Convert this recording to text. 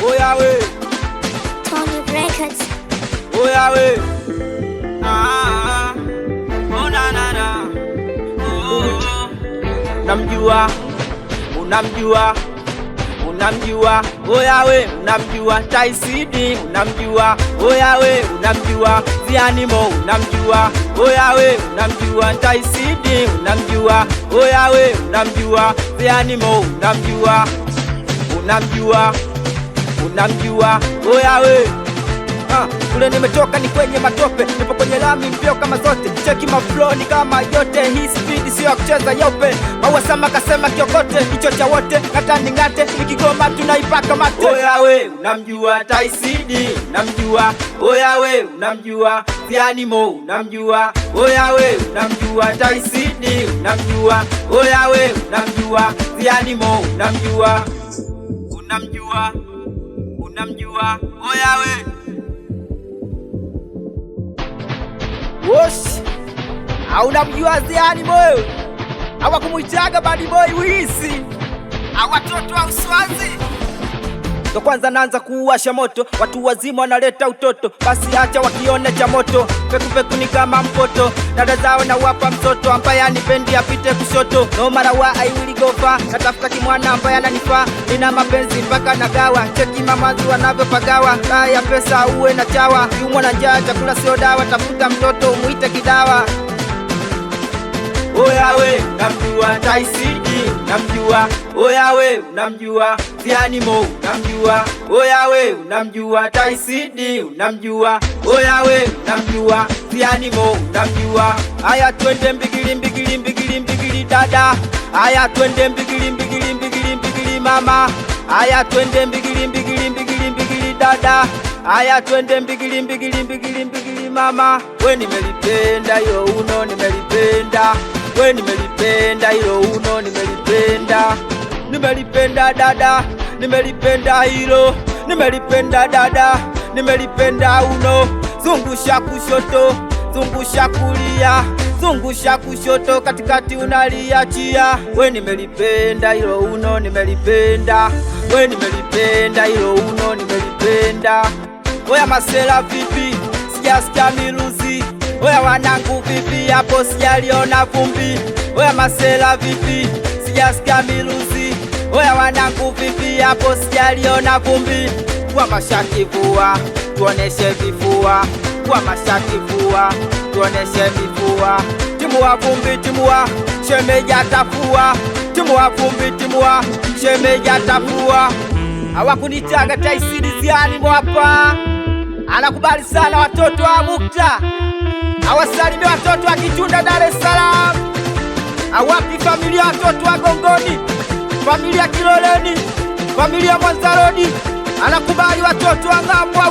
Oya we, Tony Records. oya we. Oh na na na. Oh. Unamjua, unamjua, unamjua. Oya we, unamjua Taisidi, unamjua. Oya we, unamjua Zianimo, unamjua. Oya we, unamjua Taisidi, unamjua. Oya we, unamjua Zianimo, unamjua. Unamjua, unamjua. Oya we. Kule nimetoka ni kwenye matope, nipo kwenye lami mbio kama zote. Cheki maflow ni kama yote, hii speed sio ya kucheza yope. Maua sama kasema kiokote, hicho cha wote ngata ningate, nikigoma tunaipaka mate. Oya we, unamjua Taisidi, unamjua. Oya we, unamjua Zianimo, unamjua. Oya we, unamjua Taisidi, unamjua. Oya we, unamjua Zianimo, unamjua. Unamjua, unamjua. Oya we. Wosh, unamjua Zianimo wewe? Hawakumuitaga bad boy wisi, watoto wa Uswazi. Ndo kwanza naanza kuwasha moto, watu wazima wanaleta utoto, basi acha wakione cha moto. Peku peku ni kama mpoto, dada zao na wapa mtoto, ambaye anipendi apite kushoto. No mara wa I will go far, natafuta kimwana ambaye ananifaa, nina mapenzi mpaka nagawa. Cheki mamazi wanavyopagawa, kaya pesa uwe na chawa. Kiumwa na njaa chakula sio dawa, tafuta mtoto umuite kidawa. Oya we, unamjua Taisidi, unamjua. Oya we, unamjua Zianimo, unamjua. Oya we, unamjua Taisidi, unamjua. Oya we, unamjua Zianimo, unamjua. Aya twende mbigili mbigili mbigili mbigili dada. Aya twende mbigili mbigili mbigili mbigili mama. Aya twende mbigili mbigili mbigili mbigili dada. Aya twende mbigili mbigili mbigili mbigili mama. We nimelipenda hilo uno, nimelipenda. We nimelipenda hilo uno, nimelipenda. Nimelipenda dada, nimelipenda hilo. Nimelipenda dada, nimelipenda uno. Zungusha kushoto, zungusha kulia, zungusha kushoto, katikati unaliachia. We nimelipenda hilo uno, nimelipenda. We nimelipenda hilo uno, nimelipenda. Oya masela vipi? Sijasikia miluzi. Oya wanangu vipi? Hapo sijaliona vumbi. Oya masela vipi? Sijasikia miluzi. Oya wanangu vipi? Hapo sijaliona vumbi. Kwa mashati vua, tuoneshe vifua. Kwa mashati vua, tuoneshe vifua. Timua vumbi, timua, shemeji atafua. Timua vumbi, timua, shemeji atafua. Hawakunitaga Taisidi Zianimo hapa. Anakubali sana watoto wa Mukta. Awasalimia watoto wa Kitunda Dar es Salaam. Awapi familia watoto wa Gongoni, familia Kiloleni, familia Mwanza Road. Anakubali watoto wa Ngambwa.